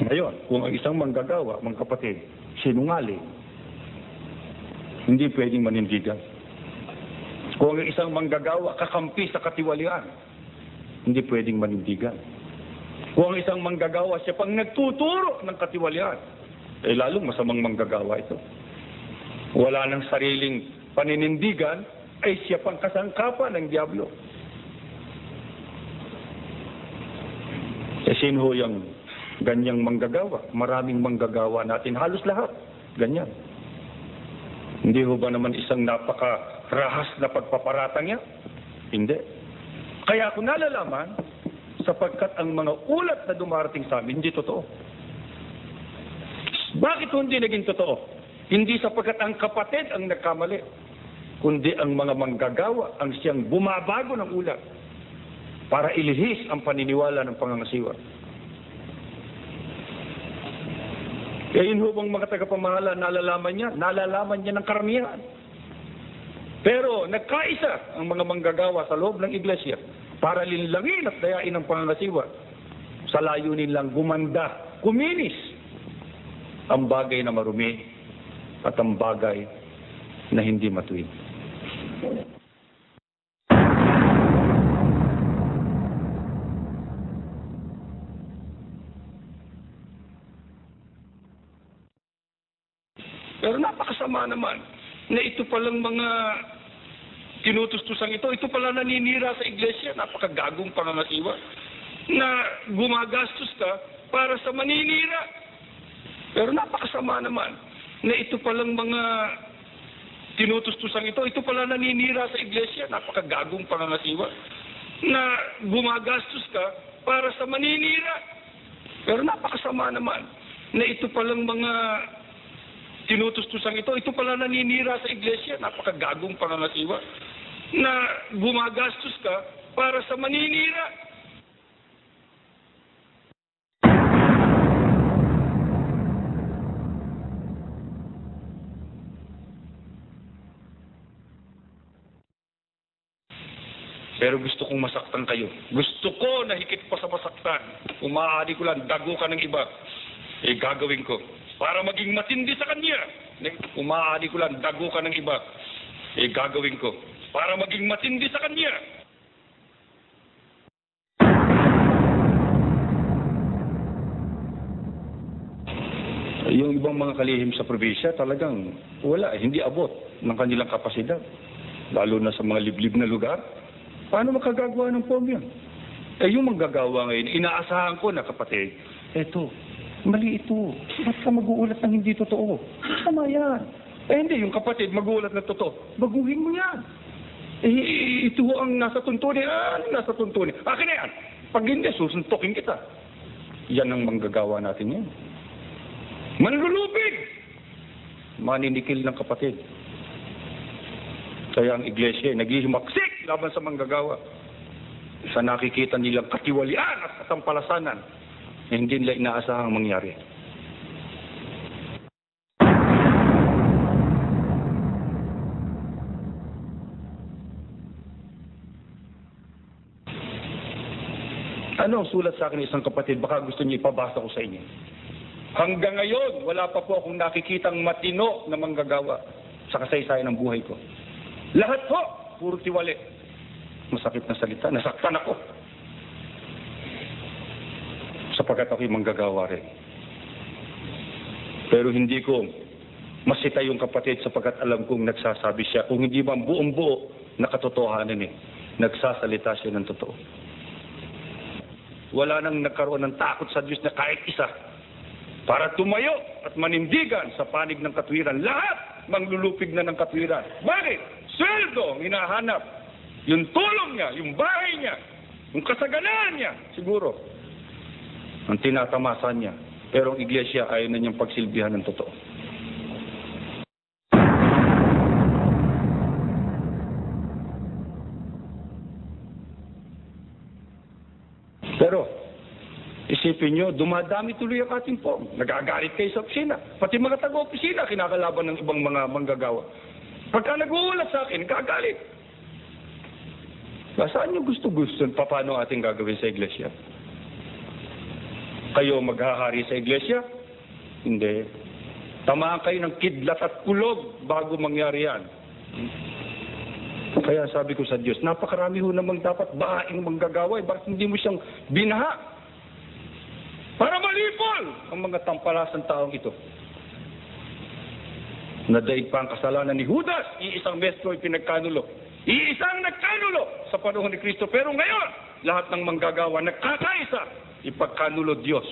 Ngayon, kung ang isang manggagawa, mga kapatid, sinungaling, hindi pwedeng manindigan. Kung ang isang manggagawa, kakampi sa katiwalian, hindi pwedeng manindigan. Kung ang isang manggagawa, siya pang nagtuturo ng katiwalian, lalong masamang manggagawa ito. Wala ng sariling paninindigan, ay siya pang kasangkapan ng Diablo. Sino yung ganyang manggagawa? Maraming manggagawa natin, halos lahat. Ganyan. Hindi ho ba naman isang napakarahas na pagpaparatang niya? Hindi. Kaya ako nalalaman, sapagkat ang mga ulat na dumarating sa amin, hindi totoo. Bakit hindi naging totoo? Hindi sapagkat ang kapatid ang nagkamali, kundi ang mga manggagawa ang siyang bumabago ng ulat para ilihis ang paniniwala ng pangangasiwa. Kaya yun ho bang mga tagapamahala, nalalaman niya ng karamihan. Pero nagkaisa ang mga manggagawa sa loob ng iglesia para linlangin at dayain ang pangangasiwa sa layunin lang gumanda, kuminis ang bagay na marumi at ang bagay na hindi matuwid. Pero napakasama naman na ito palang mga tinutustusang ito pala naninira sa iglesia, napakagagong pangangasiwa, na gumagastos ka para sa maninira. Pero napakasama naman na ito palang mga tinutustusang ito pala naninira sa iglesia, napakagagong pangangasiwa, na gumagastos ka para sa maninira. Pero napakasama naman na ito palang mga tinutustusang ito pala naninira sa iglesia, napakagagong pangangasiwa, na gumagastos ka para sa maninira. Pero gusto kong masaktan kayo. Gusto ko na higit pa sa masaktan. Kung maaari ko lang, dago ka ng iba, gagawin ko. Para maging matindi sa kanya. Kung maaari ko lang, dago ka ng iba, gagawin ko. Para maging matindi sa kanya. Yung ibang mga kalihim sa probinsya, talagang wala, hindi abot ng kanilang kapasidad. Lalo na sa mga liblib na lugar. Paano makagagawa ng form yan? Yung manggagawa ngayon, inaasahan ko na kapatid, eto, mali ito. Ba't ka mag-uulat ng hindi totoo? Tama yan. Hindi, yung kapatid mag-uulat ng totoo. Baguhin mo yan. Ito ang nasa tuntunin. Nasa tuntunin? Akin na yan. Pag hindi, susuntokin kita. Yan ang manggagawa natin yan. Manlulupig! Maninikil ng kapatid. Kaya ang iglesia naghihimaksik laban sa manggagawa. Sa nakikita nilang katiwalian at katampalasanan. Hindi nila inaasahang mangyari. Ano ang sulat sa akin ng isang kapatid? Baka gusto niyo ipabasa ko sa inyo. Hanggang ngayon, wala pa po akong nakikitang matino na manggagawa sa kasaysayan ng buhay ko. Lahat po, puro tiwali. Masakit na salita, nasaktan ako. Sapagkat ako'y manggagawa rin. Pero hindi ko masita yung kapatid sapagkat alam kong nagsasabi siya. Kung hindi man buong-buo na katotohanan nagsasalita siya ng totoo. Wala nang nagkaroon ng takot sa Diyos na kahit isa para tumayo at manindigan sa panig ng katwiran. Lahat manglulupig na ng katwiran. Bakit? Sweldo ang hinahanap. Yung tulong niya, yung bahay niya, yung kasaganaan niya, siguro ang tinatamasan niya. Pero ang iglesia ayaw na niyang pagsilbihan ng totoo. Pero, isipin nyo, dumadami tuloy ang ating form. Nagagalit kayo sa opisina. Pati mga taga-opisina, kinakalaban ng ibang mga manggagawa. Pagka nag-uulat sa akin, nagagalit. Saan nyo gusto-gusto? Paano ating gagawin sa iglesia? Kayo maghahari sa iglesia? Hindi. Tamaan kayo ng kidlat at kulog bago mangyari yan. Kaya sabi ko sa Diyos, napakarami ho namang dapat bahaing manggagawa. Bakit hindi mo siyang binaha? Para malipol ang mga tampalasang taong ito. Nadaig pa ang kasalanan ni Judas, iisang beses ko pinagkanulo. Iisang nagkanulo sa panahon ni Kristo. Pero ngayon, lahat ng manggagawa nagkakaisa, ipagkanulo Diyos.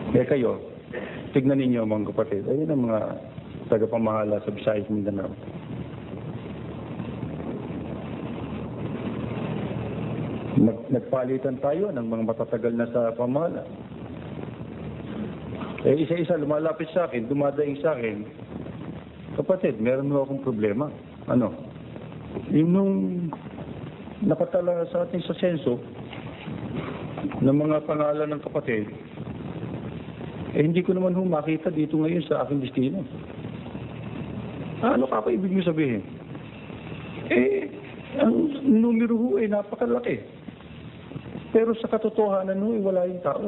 Kaya kayo, tignan ninyo mga kapatid, ayun ang mga tagapamahala sa Visayas Mindanao. Nagpalitan tayo ng mga matatagal na sa pamahala. Isa-isa lumalapit sa akin, dumadaing sa akin, kapatid, meron mo akong problema. Ano? Yung nung nakatala sa ating sa senso ng mga pangalan ng kapatid, hindi ko naman makita dito ngayon sa aking destino. Ano ka pa ibig mo sabihin? Ang numero ho ay napakalaki. Pero sa katotohanan ho, wala yung tao.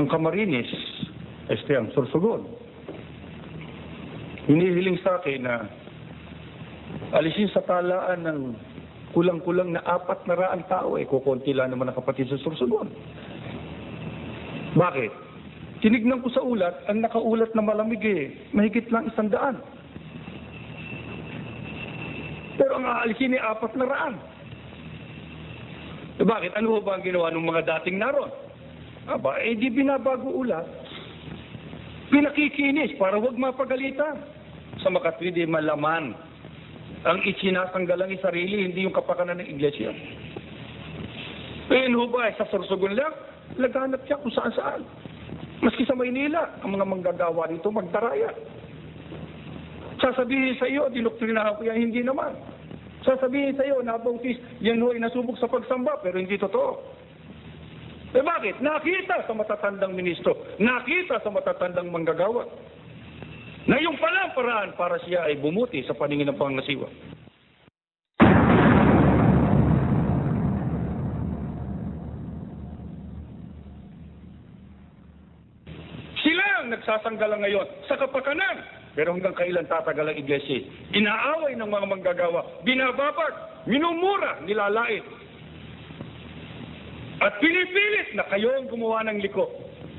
Ang Camarines, ang Sorsogon, hinihiling sa akin na alisin sa talaan ng kulang-kulang na 400 tao, kukunti lang naman ang kapatid sa Sorsogon. Bakit? Tinignan ko sa ulat, ang nakaulat na malamig mahigit lang 100. Pero ang aalisin ay 400. Bakit? Ano ba ang ginawa ng mga dating naroon? Di binabago ulat. Pinakikinis para wag mapagalitan. Sa makatwid malaman. Ang isinasanggalang sarili, hindi yung kapakanan ng iglesia. Ayun ba, sa Sorsogon lang, laganap siya kung saan-saan. Maski sa Maynila, ang mga manggagawa nito magdaraya. Sasabihin sa iyo, dinoktrinahan ko yan, hindi naman. Sasabihin sa iyo, nabautis, yan ho'y nasubok sa pagsamba, pero hindi totoo. Bakit? Nakita sa matatandang ministro, nakita sa matatandang manggagawa, na yung palang paraan para siya ay bumuti sa paningin ng pangasiwa. Sila ang nagsasanggalang ngayon sa kapakanan. Pero hanggang kailan tatagal ang iglesia? Inaaway ng mga manggagawa, binababag, minumura, nilalait. At pinipilit na kayo ang gumawa ng liko.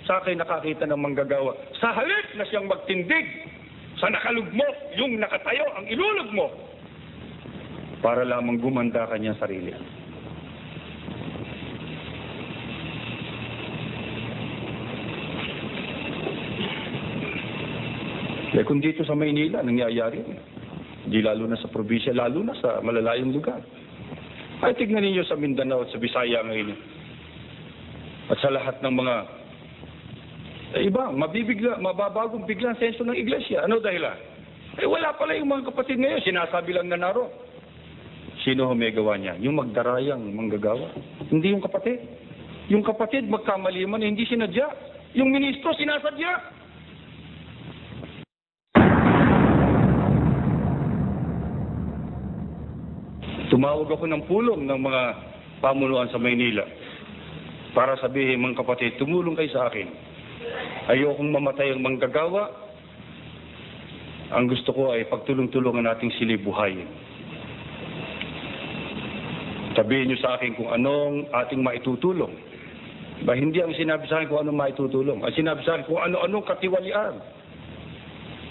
Sa akin nakakita ng manggagawa. Sa halip na siyang magtindig, sa nakalugmok, yung nakatayo, ang ilulog mo. Para lamang gumanda kanyang sarili. Kung dito sa Maynila, nangyayari. Di lalo na sa probinsya, lalo na sa malalayong lugar. Ay tignan ninyo sa Mindanao at sa Bisaya ngayon. At sa lahat ng mga iba, mababagong biglang senso ng iglesia. Ano dahilan? Wala pala yung mga kapatid ngayon. Sinasabi lang na naroon. Sino humigawa niya? Yung magdarayang manggagawa. Hindi yung kapatid. Yung kapatid, magkamali man, hindi sinadya. Yung ministro, sinasadya. Tumawag ako ng pulong ng mga pamunuan sa Maynila para sabihin, mga kapatid, tumulong kayo sa akin. Ayokong mamatay ang manggagawa. Ang gusto ko ay pagtulong-tulungan nating silibuhayin. Sabihin niyo sa akin kung anong ating maitutulong. Hindi ang sinabi sa akin kung anong maitutulong. Ang sinabi sa akin kung ano-anong katiwalian.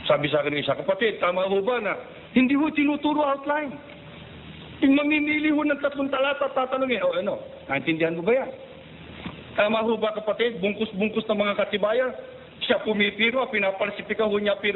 Sabi sa akin ng isa, kapatid, tama ho ba na hindi ho tinuturo outline? Yung mamimili ho ng 3 talata, tatanungin, naintindihan mo ba yan? Tama ho ba kapatid, bungkus-bungkus ng mga katibayan, siya pumipiro, pinapalsipika ho niya pirma.